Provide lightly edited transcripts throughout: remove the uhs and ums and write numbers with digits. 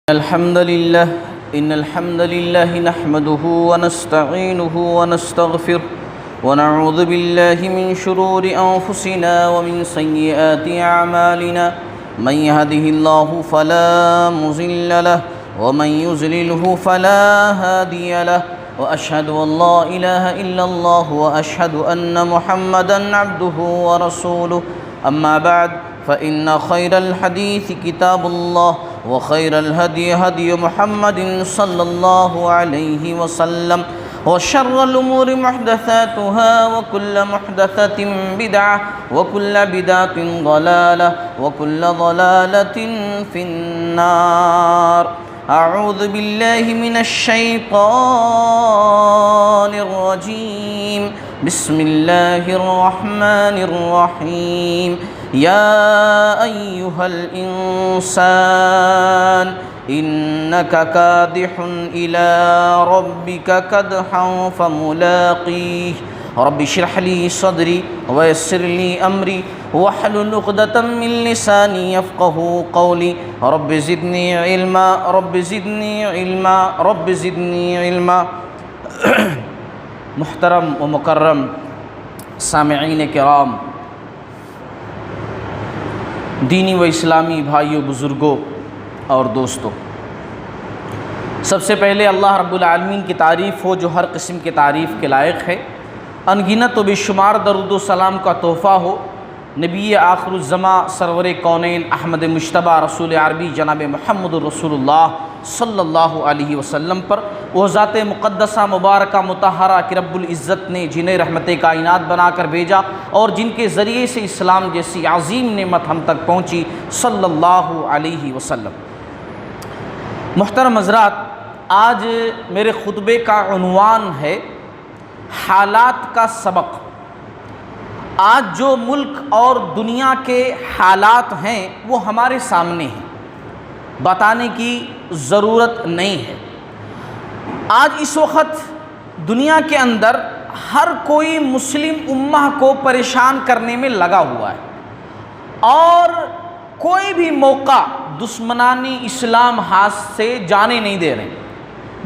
الحمد لله نحمده ونستعينه ونستغفره ونعوذ بالله من شرور أنفسنا ومن سيئات أعمالنا من يهده الله فلا مضل له ومن يضلله فلا هادي له وأشهد أن لا إله إلا الله وأشهد أن محمدًا عبده ورسوله أما بعد فإن خير الحديث كتاب الله وخير الهدي هدي محمد صلى الله عليه وسلم وشر الأمور محدثاتها وكل محدثة بدعة وكل بدعة ضلالة وكل ضلالة في النار. أعوذ بالله من الشيطان الرجيم. بسم الله الرحمن الرحيم. يا أيها الإنسان إنك كادح إلى ربك كدحا فملاقيه رب اشرح لي صدري ويسر لي أمري واحلل عقدة من لساني يفقهوا قولي رب زدني علما رب زدني علما رب زدني علما. محترم و مکرم سامعین کرام، دینی و اسلامی بھائیوں، بزرگوں اور دوستوں، سب سے پہلے اللہ رب العالمین کی تعریف ہو جو ہر قسم کی تعریف کے لائق ہے. انگنت و بے شمار درود و سلام کا تحفہ ہو نبی آخر الزماں سرور کونین احمد مجتبیٰ رسول عربی جناب محمد رسول اللہ صلی اللہ علیہ وسلم پر، وہ ذات مقدسہ مبارکہ مطہرہ کہ رب العزت نے جنہیں رحمت کائنات بنا کر بھیجا اور جن کے ذریعے سے اسلام جیسی عظیم نعمت ہم تک پہنچی، صلی اللہ علیہ وسلم. محترم حضرات، آج میرے خطبے کا عنوان ہے حالات کا سبق. آج جو ملک اور دنیا کے حالات ہیں وہ ہمارے سامنے ہیں، بتانے کی ضرورت نہیں ہے. آج اس وقت دنیا کے اندر ہر کوئی مسلم امہ کو پریشان کرنے میں لگا ہوا ہے، اور کوئی بھی موقع دشمنان اسلام ہاتھ سے جانے نہیں دے رہے،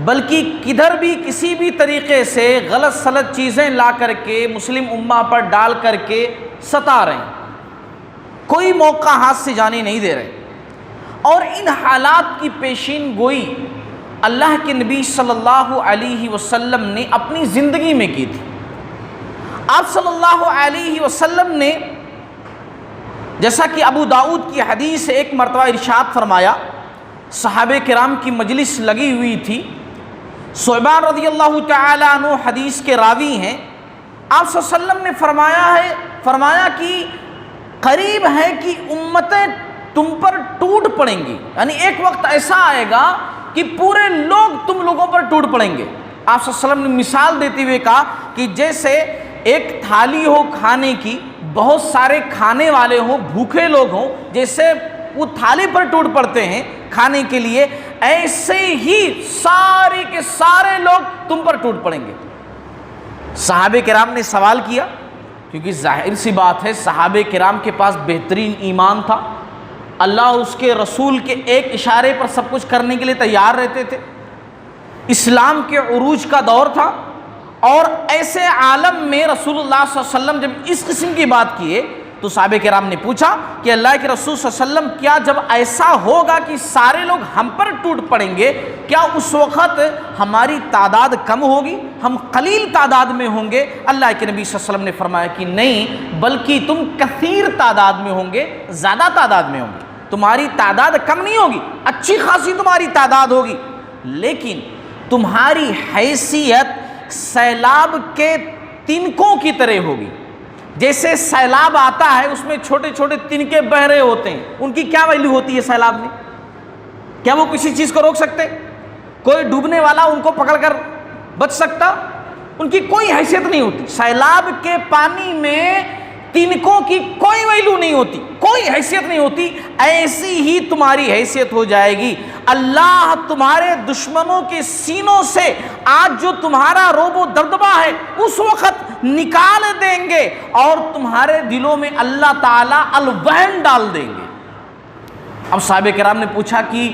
بلکہ کدھر بھی کسی بھی طریقے سے غلط سلط چیزیں لا کر کے مسلم امہ پر ڈال کر کے ستا رہے ہیں، کوئی موقع ہاتھ سے جانے نہیں دے رہے. اور ان حالات کی پیشین گوئی اللہ کے نبی صلی اللہ علیہ وسلم نے اپنی زندگی میں کی تھی. آپ صلی اللہ علیہ وسلم نے جیسا کہ ابو داؤد کی حدیث ایک مرتبہ ارشاد فرمایا، صحابہ کرام کی مجلس لگی ہوئی تھی، ثعبان رضی اللہ تعالی عنہ حدیث کے راوی ہیں. آپ صلی اللہ علیہ وسلم نے فرمایا کہ قریب ہے کہ امتیں تم پر ٹوٹ پڑیں گی، یعنی ایک وقت ایسا آئے گا کہ پورے لوگ تم لوگوں پر ٹوٹ پڑیں گے. آپ صلی اللہ علیہ وسلم نے مثال دیتے ہوئے کہا کہ جیسے ایک تھالی ہو کھانے کی، بہت سارے کھانے والے ہوں، بھوکے لوگ ہوں، جیسے وہ تھالی پر ٹوٹ پڑتے ہیں کھانے کے لیے، ایسے ہی سارے کے سارے لوگ تم پر ٹوٹ پڑیں گے. صحابہ کرام نے سوال کیا، کیونکہ ظاہر سی بات ہے صحابہ کرام کے پاس بہترین ایمان تھا، اللہ اس کے رسول کے ایک اشارے پر سب کچھ کرنے کے لیے تیار رہتے تھے، اسلام کے عروج کا دور تھا، اور ایسے عالم میں رسول اللہ صلی اللہ علیہ وسلم جب اس قسم کی بات کیے تو صحابہ کرام نے پوچھا کہ اللہ کے رسول صلی اللہ علیہ وسلم کیا جب ایسا ہوگا کہ سارے لوگ ہم پر ٹوٹ پڑیں گے، کیا اس وقت ہماری تعداد کم ہوگی، ہم قلیل تعداد میں ہوں گے؟ اللہ کے نبی صلی اللہ علیہ وسلم نے فرمایا کہ نہیں، بلکہ تم کثیر تعداد میں ہوں گے، زیادہ تعداد میں ہوں گے. تمہاری تعداد کم نہیں ہوگی، اچھی خاصی تمہاری تعداد ہوگی، لیکن تمہاری حیثیت سیلاب کے تنکوں کی طرح ہوگی. جیسے سیلاب آتا ہے اس میں چھوٹے چھوٹے تنکے بہ رہے ہوتے ہیں، ان کی کیا ویلیو ہوتی ہے سیلاب میں؟ کیا وہ کسی چیز کو روک سکتے؟ کوئی ڈوبنے والا ان کو پکڑ کر بچ سکتا؟ ان کی کوئی حیثیت نہیں ہوتی. سیلاب کے پانی میں تنکوں کی کوئی ویلیو نہیں ہوتی، کوئی حیثیت نہیں ہوتی. ایسی ہی تمہاری حیثیت ہو جائے گی. اللہ تمہارے دشمنوں کے سینوں سے آج جو تمہارا روب و دبدبہ ہے اس وقت نکال دیں گے، اور تمہارے دلوں میں اللہ تعالیٰ الوہن ڈال دیں گے. اب صحابہ کرام نے پوچھا کہ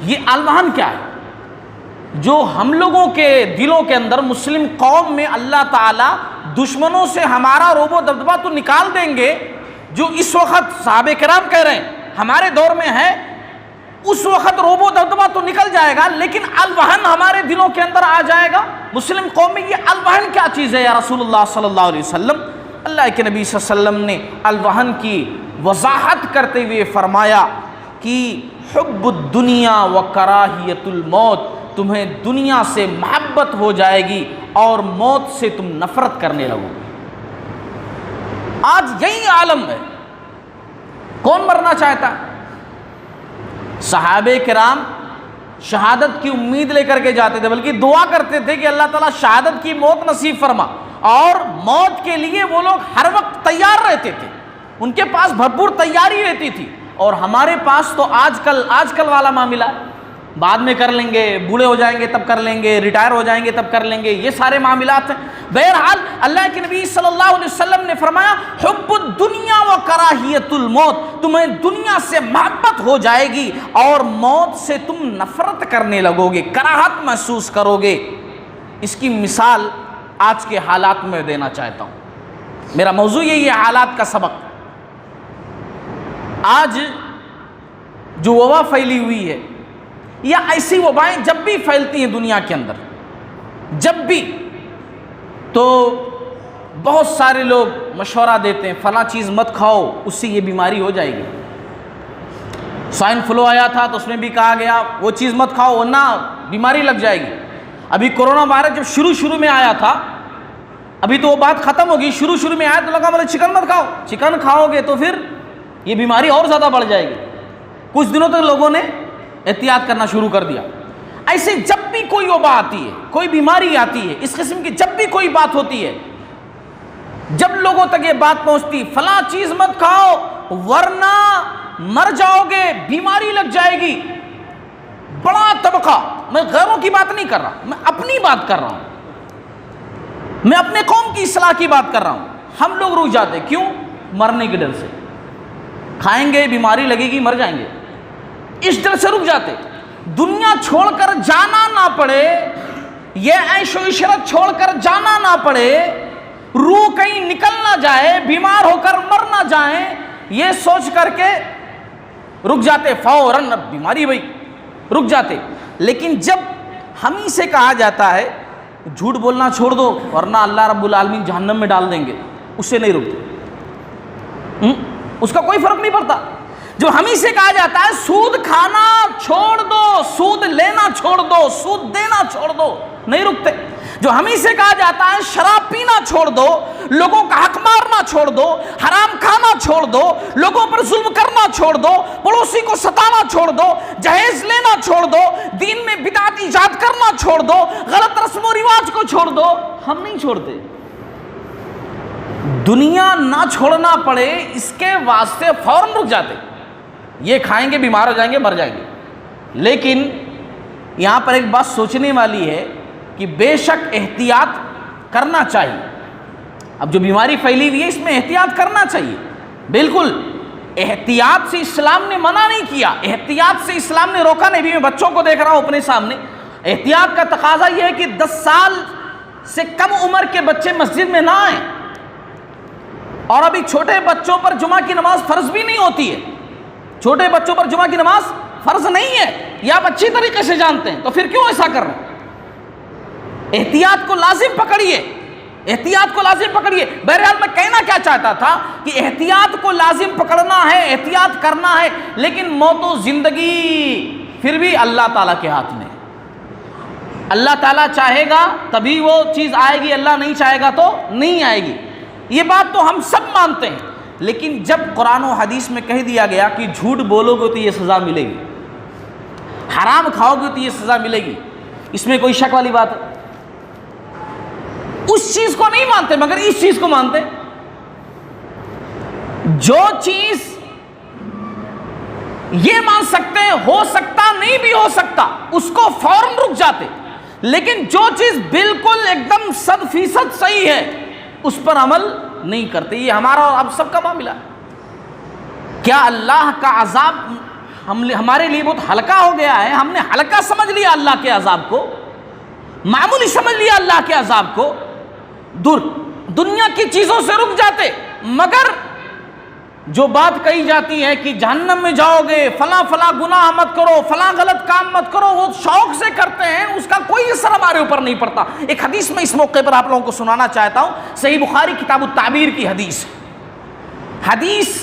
یہ الوہن کیا ہے؟ جو ہم لوگوں کے دلوں کے اندر مسلم قوم میں اللہ تعالیٰ دشمنوں سے ہمارا روب و دبدبہ تو نکال دیں گے، جو اس وقت صحابہ کرام کہہ رہے ہیں ہمارے دور میں ہے، اس وقت روب و دبدبہ تو نکل جائے گا، لیکن الوہن ہمارے دلوں کے اندر آ جائے گا۔ مسلم قوم میں یہ الوہن کیا چیز ہے یا رسول اللہ صلی اللہ علیہ وسلم؟ اللہ کے نبی صلی اللہ علیہ وسلم نے الوہن کی وضاحت کرتے ہوئے فرمایا کہ حب الدنیا و کراہیت الموت، تمہیں دنیا سے محبت ہو جائے گی اور موت سے تم نفرت کرنے لگو گے۔ آج یہی عالم ہے۔ کون مرنا چاہتا ہے؟ صحابہ کرام شہادت کی امید لے کر کے جاتے تھے، بلکہ دعا کرتے تھے کہ اللہ تعالیٰ شہادت کی موت نصیب فرما، اور موت کے لیے وہ لوگ ہر وقت تیار رہتے تھے، ان کے پاس بھرپور تیاری رہتی تھی۔ اور ہمارے پاس تو آج کل والا معاملہ ہے، بعد میں کر لیں گے، بوڑھے ہو جائیں گے تب کر لیں گے، ریٹائر ہو جائیں گے تب کر لیں گے، یہ سارے معاملات ہیں۔ بہرحال اللہ کے نبی صلی اللہ علیہ وسلم نے فرمایا حب الدنیا و کراہیت الموت، تمہیں دنیا سے محبت ہو جائے گی اور موت سے تم نفرت کرنے لگو گے، کراہت محسوس کرو گے۔ اس کی مثال آج کے حالات میں دینا چاہتا ہوں، میرا موضوع یہی ہے، حالات کا سبق۔ آج جو وبا پھیلی ہوئی ہے یا ایسی وبائیں جب بھی پھیلتی ہیں دنیا کے اندر، جب بھی، تو بہت سارے لوگ مشورہ دیتے ہیں فلاں چیز مت کھاؤ، اس سے یہ بیماری ہو جائے گی۔ سوائن فلو آیا تھا تو اس میں بھی کہا گیا وہ چیز مت کھاؤ ورنہ بیماری لگ جائے گی۔ ابھی کورونا وائرس جب شروع میں آیا تھا، ابھی تو وہ بات ختم ہوگی، شروع میں آیا تو لگا بولے چکن مت کھاؤ، چکن کھاؤ گے تو پھر یہ بیماری اور زیادہ بڑھ جائے گی۔ کچھ دنوں تک لوگوں نے احتیاط کرنا شروع کر دیا۔ ایسے جب بھی کوئی وبا آتی ہے، کوئی بیماری آتی ہے، اس قسم کی جب بھی کوئی بات ہوتی ہے، جب لوگوں تک یہ بات پہنچتی فلاں چیز مت کھاؤ ورنہ مر جاؤ گے، بیماری لگ جائے گی، بڑا طبقہ، میں غیروں کی بات نہیں کر رہا، میں اپنی بات کر رہا ہوں، میں اپنے قوم کی اصلاح کی بات کر رہا ہوں، ہم لوگ رک جاتے، کیوں؟ مرنے کے ڈر سے، کھائیں گے بیماری لگے گی مر جائیں گے، اس ڈر سے رک جاتے۔ دنیا چھوڑ کر جانا نہ پڑے، یہ عیش و عشرت چھوڑ کر جانا نہ پڑے، روح کہیں نکل نہ جائے، بیمار ہو کر مر نہ جائیں، یہ سوچ کر کے رک جاتے، فوراً بیماری بھائی رک جاتے۔ لیکن جب ہم ہی سے کہا جاتا ہے جھوٹ بولنا چھوڑ دو ورنہ اللہ رب العالمین جہنم میں ڈال دیں گے، اس سے نہیں رکتے، اس کا کوئی فرق نہیں پڑتا۔ جو ہم ہی سے کہا جاتا ہے سود کھانا چھوڑ دو، سود لینا چھوڑ دو، سود دینا چھوڑ دو، نہیں رکتے۔ جو ہم ہی سے کہا جاتا ہے شراب پینا چھوڑ دو، لوگوں کا حق مارنا چھوڑ دو، حرام کھانا چھوڑ دو، لوگوں پر ظلم کرنا چھوڑ دو، پڑوسی کو ستانا چھوڑ دو، جہیز لینا چھوڑ دو، دین میں بدعت ایجاد کرنا چھوڑ دو، غلط رسم و رواج کو چھوڑ دو، ہم نہیں چھوڑتے۔ دنیا نہ چھوڑنا پڑے اس کے واسطے فوراً رک جاتے، یہ کھائیں گے بیمار ہو جائیں گے مر جائیں گے۔ لیکن یہاں پر ایک بات سوچنے والی ہے کہ بے شک احتیاط کرنا چاہیے، اب جو بیماری پھیلی ہوئی ہے اس میں احتیاط کرنا چاہیے، بالکل احتیاط سے اسلام نے منع نہیں کیا، احتیاط سے اسلام نے روکا نہیں۔ بھی میں بچوں کو دیکھ رہا ہوں اپنے سامنے، احتیاط کا تقاضا یہ ہے کہ 10 سال سے کم عمر کے بچے مسجد میں نہ آئیں، اور ابھی چھوٹے بچوں پر جمعہ کی نماز فرض بھی نہیں ہوتی ہے، چھوٹے بچوں پر جمعہ کی نماز فرض نہیں ہے، یہ آپ اچھی طریقے سے جانتے ہیں، تو پھر کیوں ایسا کر رہے ہیں؟ احتیاط کو لازم پکڑیے، احتیاط کو لازم پکڑیے۔ بہرحال میں کہنا کیا چاہتا تھا کہ احتیاط کو لازم پکڑنا ہے، احتیاط کرنا ہے، لیکن موت و زندگی پھر بھی اللہ تعالیٰ کے ہاتھ میں، اللہ تعالیٰ چاہے گا تبھی وہ چیز آئے گی، اللہ نہیں چاہے گا تو نہیں آئے گی، یہ بات تو ہم سب مانتے ہیں۔ لیکن جب قرآن و حدیث میں کہہ دیا گیا کہ جھوٹ بولو گے تو یہ سزا ملے گی، حرام کھاؤ گے تو یہ سزا ملے گی، اس میں کوئی شک والی بات ہے؟ اس چیز کو نہیں مانتے مگر اس چیز کو مانتے، جو چیز یہ مان سکتے ہیں ہو سکتا نہیں بھی ہو سکتا اس کو فوراً رک جاتے، لیکن جو چیز بالکل ایک دم 100% صحیح ہے اس پر عمل نہیں کرتے۔ یہ ہمارا اور آپ سب کا معاملہ ہے۔ کیا اللہ کا عذاب ہمارے لیے بہت ہلکا ہو گیا ہے. ہم نے ہلکا سمجھ لیا اللہ کے عذاب کو, معمولی سمجھ لیا اللہ کے عذاب کو, دنیا کی چیزوں سے رک جاتے. مگر جو بات کہی جاتی ہے کہ جہنم میں جاؤ گے, فلاں فلاں گناہ مت کرو, فلاں غلط کام مت کرو, وہ شوق سے کرتے ہیں, اس کا کوئی اثر ہمارے اوپر نہیں پڑتا. ایک حدیث میں اس موقع پر آپ لوگوں کو سنانا چاہتا ہوں, صحیح بخاری کتاب التعبیر کی حدیث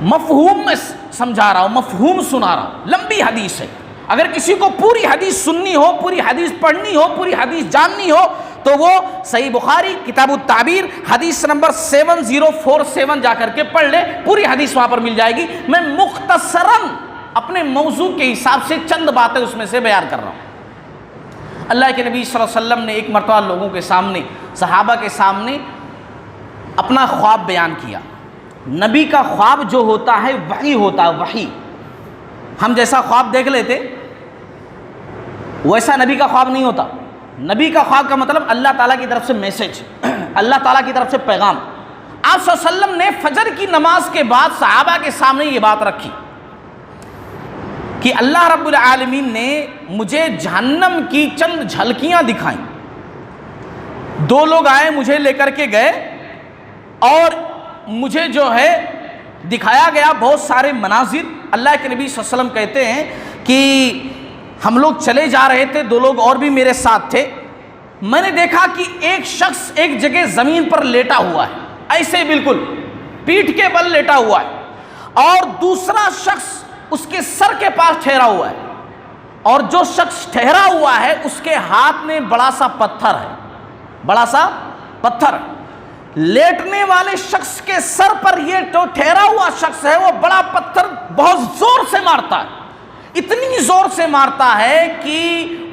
مفہوم میں سمجھا رہا ہوں, مفہوم سنا رہا ہوں, لمبی حدیث ہے. اگر کسی کو پوری حدیث سننی ہو, پوری حدیث پڑھنی ہو, پوری حدیث جاننی ہو تو وہ صحیح بخاری کتاب التعبیر حدیث نمبر 7047 جا کر کے پڑھ لے, پوری حدیث وہاں پر مل جائے گی. میں مختصراً اپنے موضوع کے حساب سے چند باتیں اس میں سے بیان کر رہا ہوں. اللہ کے نبی صلی اللہ علیہ وسلم نے ایک مرتبہ لوگوں کے سامنے, صحابہ کے سامنے اپنا خواب بیان کیا. نبی کا خواب جو ہوتا ہے وحی ہوتا ہے, وحی. ہم جیسا خواب دیکھ لیتے ویسا نبی کا خواب نہیں ہوتا. نبی کا خواب کا مطلب اللہ تعالیٰ کی طرف سے میسج, اللہ تعالیٰ کی طرف سے پیغام. آپ صلی اللہ علیہ وسلم نے فجر کی نماز کے بعد صحابہ کے سامنے یہ بات رکھی کہ اللہ رب العالمین نے مجھے جہنم کی چند جھلکیاں دکھائیں. 2 لوگ آئے, مجھے لے کر کے گئے اور مجھے جو ہے دکھایا گیا بہت سارے مناظر. اللہ کے نبی صلی اللہ علیہ وسلم کہتے ہیں کہ ہم لوگ چلے جا رہے تھے, 2 لوگ اور بھی میرے ساتھ تھے. میں نے دیکھا کہ ایک شخص ایک جگہ زمین پر لیٹا ہوا ہے, ایسے بالکل پیٹھ کے بل لیٹا ہوا ہے, اور دوسرا شخص اس کے سر کے پاس ٹھہرا ہوا ہے, اور جو شخص ٹھہرا ہوا ہے اس کے ہاتھ میں بڑا سا پتھر ہے, بڑا سا پتھر. لیٹنے والے شخص کے سر پر یہ جو ٹھہرا ہوا شخص ہے وہ بڑا پتھر بہت زور سے مارتا ہے, اتنی زور سے مارتا ہے کہ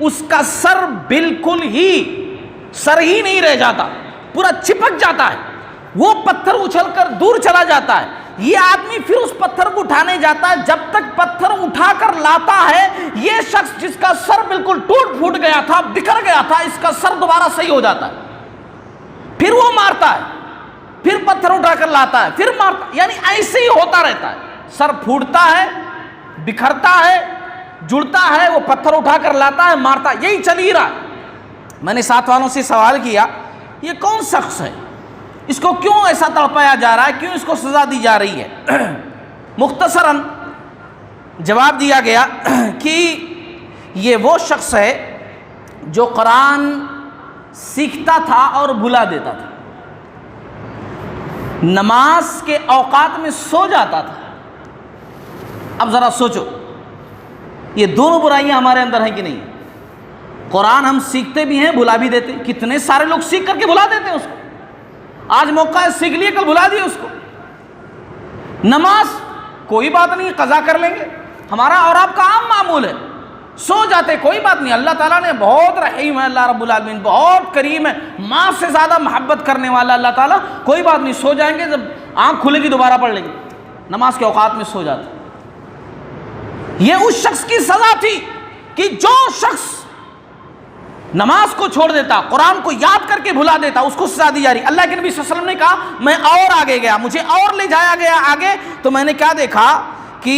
اس کا سر بالکل ہی سر ہی نہیں رہ جاتا, پورا چپک جاتا ہے. وہ پتھر اچھل کر دور چلا جاتا ہے. یہ آدمی پھر اس پتھر کو اٹھانے جاتا ہے, جب تک پتھر اٹھا کر لاتا ہے یہ شخص جس کا سر بالکل ٹوٹ پھوٹ گیا تھا, بکھر گیا تھا, اس کا سر دوبارہ صحیح ہو جاتا ہے. پھر وہ مارتا ہے, پھر پتھر اٹھا کر لاتا ہے, پھر مارتا, یعنی ایسے ہی ہوتا رہتا ہے. سر پھوٹتا ہے, بکھرتا ہے, جڑتا ہے, وہ پتھر اٹھا کر لاتا ہے, مارتا ہے, یہی چل ہی رہا. میں نے ساتھ والوں سے سوال کیا یہ کون شخص ہے, اس کو کیوں ایسا تڑپایا جا رہا ہے, کیوں اس کو سزا دی جا رہی ہے؟ مختصراً جواب دیا گیا کہ یہ وہ شخص ہے جو قرآن سیکھتا تھا اور بھلا دیتا تھا, نماز کے اوقات میں سو جاتا تھا. اب ذرا سوچو, یہ دونوں برائیاں ہمارے اندر ہیں کہ نہیں؟ قرآن ہم سیکھتے بھی ہیں, بھلا بھی دیتے. کتنے سارے لوگ سیکھ کر کے بھلا دیتے ہیں اس کو. آج موقع ہے, سیکھ لیے, کل بھلا دیے اس کو. نماز کوئی بات نہیں, قضا کر لیں گے, ہمارا اور آپ کا عام معمول ہے. سو جاتے, کوئی بات نہیں. اللہ تعالیٰ نے بہت رحیم ہے, اللہ رب العالمین بہت کریم ہے, ماں سے زیادہ محبت کرنے والا اللہ تعالیٰ. کوئی بات نہیں, سو جائیں گے, جب آنکھ کھلے گی دوبارہ پڑھ لیں گے. نماز کے اوقات میں سو جاتے. یہ اس شخص کی سزا تھی کہ جو شخص نماز کو چھوڑ دیتا, قرآن کو یاد کر کے بھلا دیتا, اس کو سزا دی جا رہی. اللہ کے نبی صلی اللہ علیہ وسلم نے کہا میں اور آگے گیا, مجھے اور لے جایا گیا آگے, تو میں نے کیا دیکھا کہ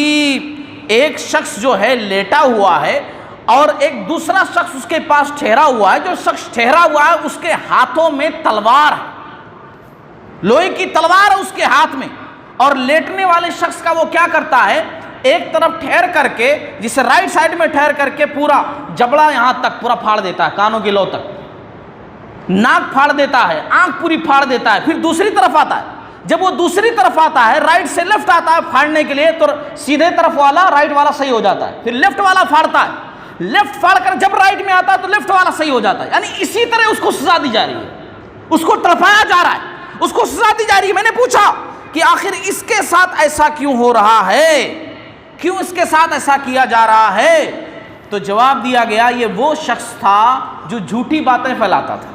ایک شخص جو ہے لیٹا ہوا ہے اور ایک دوسرا شخص اس کے پاس ٹھہرا ہوا ہے. جو شخص ٹھہرا ہوا ہے اس کے ہاتھوں میں تلوار ہے, لوہے کی تلوار ہے اس کے ہاتھ میں, اور لیٹنے والے شخص کا وہ کیا کرتا ہے, ایک طرف ٹھہر کر کے, جسے رائٹ سائڈ میں ٹھہر کر کے پورا جبڑا یہاں تک پورا پھاڑ دیتا ہے, کانوں کی لو تک, ناک پھاڑ دیتا ہے, آنکھ پوری پھاڑ دیتا ہے. پھر دوسری طرف آتا ہے, جب وہ دوسری طرف آتا ہے, رائٹ سے لیفٹ آتا ہے پھاڑنے کے لیے, تو سیدھے طرف والا رائٹ والا صحیح ہو جاتا ہے. پھر لیفٹ والا پھاڑتا ہے, لیفٹ پھاڑ کر جب رائٹ میں آتا ہے تو لیفٹ والا صحیح ہو جاتا ہے. یعنی اسی طرح اس کو سزا دی جا رہی ہے, اس کو تڑپایا جا رہا ہے, اس کو سزا دی جا رہی ہے. میں نے پوچھا کہ آخر اس کے ساتھ ایسا کیوں ہو رہا ہے, کیوں اس کے ساتھ ایسا کیا جا رہا ہے؟ تو جواب دیا گیا یہ وہ شخص تھا جو جھوٹی باتیں پھیلاتا تھا.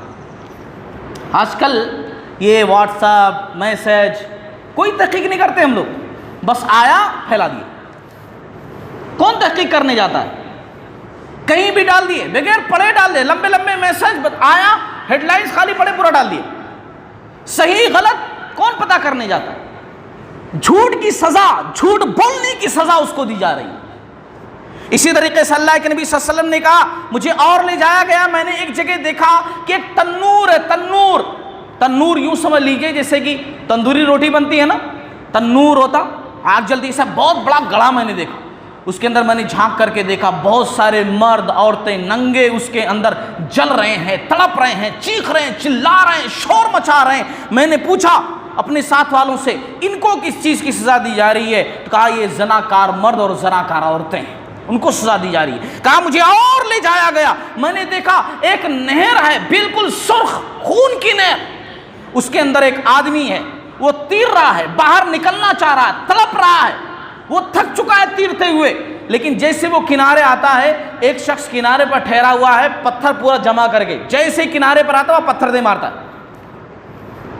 آج کل یہ واٹس ایپ میسج کوئی تحقیق نہیں کرتے ہم لوگ, بس آیا پھیلا دیا. کون تحقیق کرنے جاتا ہے؟ کہیں بھی ڈال دیے, بغیر پڑھے ڈال دیے, لمبے لمبے میسج آیا, ہیڈ لائنز خالی پڑھے پورا ڈال دیے. صحیح غلط کون پتہ کرنے جاتا ہے؟ جھوٹ کی سزا، جھوٹ بولنے کی سزا اس کو دی جا رہی ہے۔ اسی طریقے سے اللہ کے نبی صلی اللہ علیہ وسلم نے کہا، مجھے اور لے جایا گیا، میں نے ایک جگہ دیکھا کہ ایک تنور ہے، تنور یوں سمجھ لیجئے جیسے کہ تندوری روٹی بنتی ہے نا، تنور ہوتا، آگ جلتی، ایسا بہت بڑا گڑھا میں نے دیکھا۔ اس کے اندر میں نے جھانک کر کے دیکھا بہت سارے مرد عورتیں ننگے اس کے اندر جل رہے ہیں، تڑپ رہے ہیں، چیخ رہے ہیں، چلا رہے ہیں، شور مچا رہے ہیں۔ میں نے پوچھا اپنے ساتھ والوں سے، ان کو کس چیز کی سزا دی جا رہی ہے؟ تو کہا یہ زناکار مرد اور زناکار عورتیں ہیں، ان کو سزا دی جا رہی ہے۔ کہا مجھے اور لے جایا گیا، میں نے دیکھا ایک نہر ہے، بالکل سرخ خون کی نہر، اس کے اندر ایک آدمی ہے، وہ تیر رہا ہے، باہر نکلنا چاہ رہا ہے، تڑپ رہا ہے، وہ تھک چکا ہے تیرتے ہوئے، لیکن جیسے وہ کنارے آتا ہے، ایک شخص کنارے پر ٹھہرا ہوا ہے پتھر پورا جمع کر کے، جیسے کنارے پر آتا ہے وہ پتھر دے مارتا ہے۔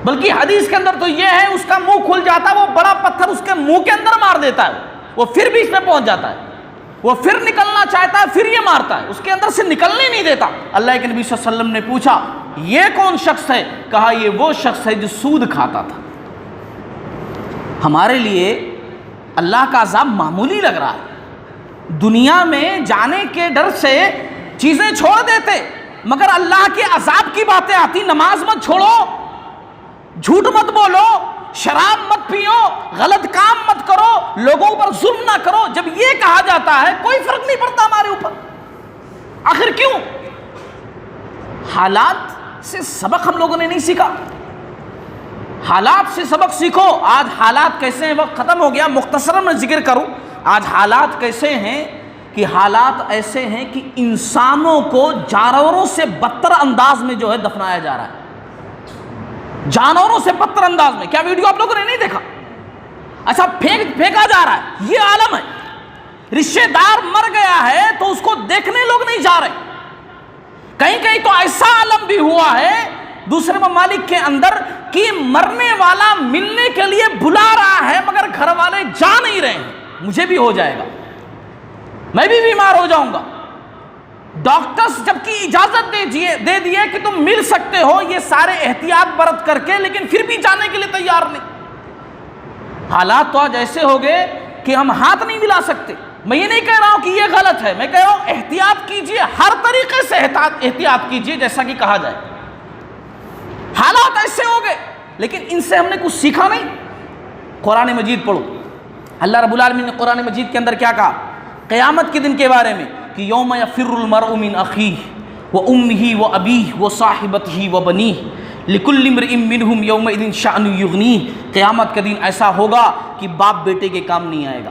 بلکہ حدیث کے اندر تو یہ ہے اس کا منہ کھل جاتا ہے، وہ بڑا پتھر اس کے منہ کے اندر مار دیتا ہے، وہ پھر بھی اس میں پہنچ جاتا ہے، وہ پھر نکلنا چاہتا ہے، پھر یہ مارتا ہے، اس کے اندر سے نکلنے نہیں دیتا۔ اللہ کے نبی صلی اللہ علیہ وسلم نے پوچھا یہ کون شخص ہے؟ کہا یہ وہ شخص ہے جو سود کھاتا تھا۔ ہمارے لیے اللہ کا عذاب معمولی لگ رہا ہے، دنیا میں جانے کے ڈر سے چیزیں چھوڑ دیتے، مگر اللہ کے عذاب کی باتیں آتی، نماز مت چھوڑو، جھوٹ مت بولو، شراب مت پیو، غلط کام مت کرو، لوگوں پر ظلم نہ کرو۔ جب یہ کہا جاتا ہے کوئی فرق نہیں پڑتا ہمارے اوپر، آخر کیوں؟ حالات سے سبق ہم لوگوں نے نہیں سیکھا، حالات سے سبق سیکھو۔ آج حالات کیسے ہیں، وقت ختم ہو گیا، مختصراً میں ذکر کروں، آج حالات کیسے ہیں کہ حالات ایسے ہیں کہ انسانوں کو جانوروں سے بدتر انداز میں جو ہے دفنایا جا رہا ہے، جانوروں سے بدتر انداز میں۔ کیا ویڈیو آپ لوگوں نے نہیں دیکھا؟ اچھا پھینکا جا رہا ہے، یہ عالم ہے۔ رشتہ دار مر گیا ہے تو اس کو دیکھنے لوگ نہیں جا رہے۔ کہیں کہیں تو ایسا عالم بھی ہوا ہے دوسرے ممالک کے اندر کہ مرنے والا ملنے کے لیے بلا رہا ہے مگر گھر والے جا نہیں رہے ہیں، مجھے بھی ہو جائے گا، میں بھی بیمار ہو جاؤں گا۔ ڈاکٹرز جبکہ اجازت دے دیے کہ تم مل سکتے ہو یہ سارے احتیاط برت کر کے، لیکن پھر بھی جانے کے لیے تیار نہیں۔ حالات تو آج ایسے ہو گئے کہ ہم ہاتھ نہیں ملا سکتے۔ میں یہ نہیں کہہ رہا ہوں کہ یہ غلط ہے، میں کہہ رہا ہوں احتیاط کیجئے، ہر طریقے سے احتیاط کیجئے جیسا کہ کہا جائے۔ حالات ایسے ہو گئے، لیکن ان سے ہم نے کچھ سیکھا نہیں۔ قرآن مجید پڑھو، اللہ رب العالمین نے قرآن مجید کے اندر کیا کہا قیامت کے دن کے بارے میں کہ یوم یفر المرء من اخیہ وامہ وابیہ وصاحبتہ وبنیہ لکل امرئ منہم یومئذ شأن یغنیہ۔ قیامت کا دن ایسا ہوگا کہ باپ بیٹے کے کام نہیں آئے گا،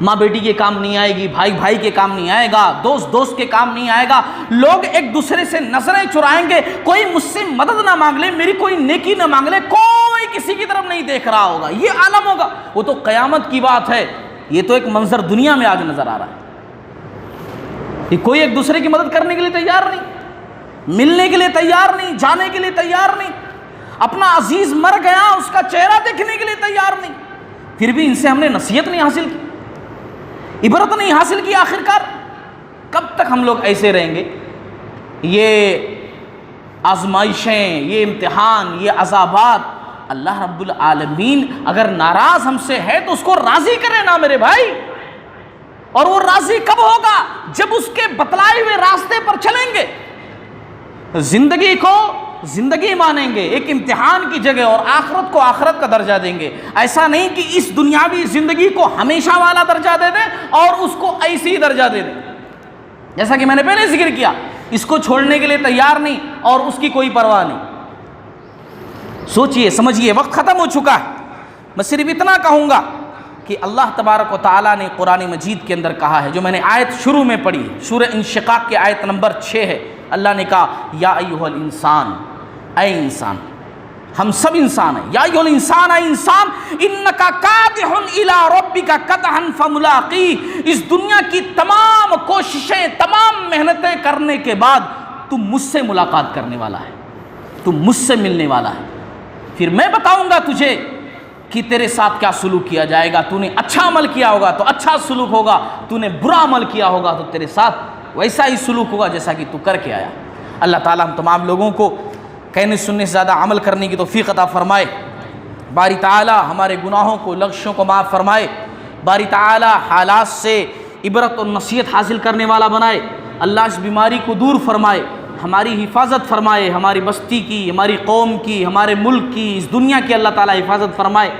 ماں بیٹی کے کام نہیں آئے گی، بھائی بھائی کے کام نہیں آئے گا، دوست دوست کے کام نہیں آئے گا۔ لوگ ایک دوسرے سے نظریں چرائیں گے، کوئی مجھ سے مدد نہ مانگ لے، میری کوئی نیکی نہ مانگ لے، کوئی کسی کی طرف نہیں دیکھ رہا ہوگا، یہ عالم ہوگا۔ وہ تو قیامت کی بات ہے، یہ تو ایک منظر دنیا میں آج نظر آ رہا ہے کہ کوئی ایک دوسرے کی مدد کرنے کے لیے تیار نہیں، ملنے کے لیے تیار نہیں، جانے کے لیے تیار نہیں، اپنا عزیز مر گیا اس کا چہرہ دیکھنے کے لیے تیار نہیں۔ پھر بھی ان سے ہم نے نصیحت نہیں حاصل کی، عبرت نہیں حاصل کی۔ آخرکار کب تک ہم لوگ ایسے رہیں گے؟ یہ آزمائشیں، یہ امتحان، یہ عذابات، اللہ رب العالمین اگر ناراض ہم سے ہے تو اس کو راضی کرے نا میرے بھائی۔ اور وہ راضی کب ہوگا؟ جب اس کے بتلائے ہوئے راستے پر چلیں گے، زندگی کو زندگی مانیں گے ایک امتحان کی جگہ، اور آخرت کو آخرت کا درجہ دیں گے۔ ایسا نہیں کہ اس دنیاوی زندگی کو ہمیشہ والا درجہ دے دیں اور اس کو ایسی درجہ دے دیں، جیسا کہ میں نے پہلے ذکر کیا، اس کو چھوڑنے کے لیے تیار نہیں اور اس کی کوئی پرواہ نہیں۔ سوچئے سمجھئے، وقت ختم ہو چکا ہے۔ میں صرف اتنا کہوں گا کہ اللہ تبارک و تعالیٰ نے قرآن مجید کے اندر کہا ہے، جو میں نے آیت شروع میں پڑھی ہے، سورہ انشقاق کی آیت نمبر 6 ہے۔ اللہ نے کہا یا ایھا الانسان، اے انسان، ہم سب انسان ہیں، یا ایھا الانسان، اے انسان، انک کادح الی ربک کدحا فملاقیہ۔ اس دنیا کی تمام کوششیں، تمام محنتیں کرنے کے بعد تم مجھ سے ملاقات کرنے والا ہے، تم مجھ سے ملنے والا ہے، پھر میں بتاؤں گا تجھے کہ تیرے ساتھ کیا سلوک کیا جائے گا۔ تو نے اچھا عمل کیا ہوگا تو اچھا سلوک ہوگا، تو نے برا عمل کیا ہوگا تو تیرے ساتھ ویسا ہی سلوک ہوگا جیسا کہ تو کر کے آیا۔ اللہ تعالیٰ ہم تمام لوگوں کو کہنے سننے سے زیادہ عمل کرنے کی توفیق عطا فرمائے۔ باری تعالیٰ ہمارے گناہوں کو لغزشوں کو معاف فرمائے، باری تعالیٰ حالات سے عبرت اور نصیحت حاصل کرنے والا بنائے، اللہ اس بیماری کو دور فرمائے، ہماری حفاظت فرمائے، ہماری بستی کی، ہماری قوم کی، ہمارے ملک کی، اس دنیا کی اللہ تعالیٰ حفاظت فرمائے۔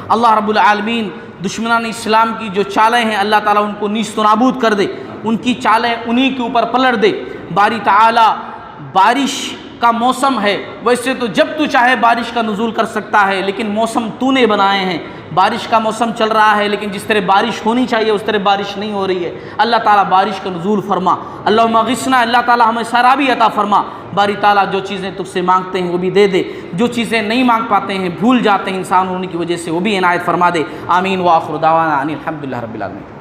اللہ رب العالمین دشمنان اسلام کی جو چالیں ہیں اللہ تعالیٰ ان کو نیست و نابود کر دے، ان کی چالیں انہی کے اوپر پلٹ دے۔ باری تعالیٰ بارش کا موسم ہے، ویسے تو جب تو چاہے بارش کا نزول کر سکتا ہے، لیکن موسم تو نے بنائے ہیں۔ بارش کا موسم چل رہا ہے لیکن جس طرح بارش ہونی چاہیے اس طرح بارش نہیں ہو رہی ہے، اللہ تعالیٰ بارش کا نزول فرما۔ اللہم اغثنا، اللہ تعالیٰ ہمیں سرابی عطا فرما۔ باری تعالیٰ جو چیزیں تجھ سے مانگتے ہیں وہ بھی دے دے، جو چیزیں نہیں مانگ پاتے ہیں، بھول جاتے ہیں انسان ہونے کی وجہ سے، وہ بھی عنایت فرما دے۔ آمین وآخر دعوانا ان الحمدللہ رب العالمین۔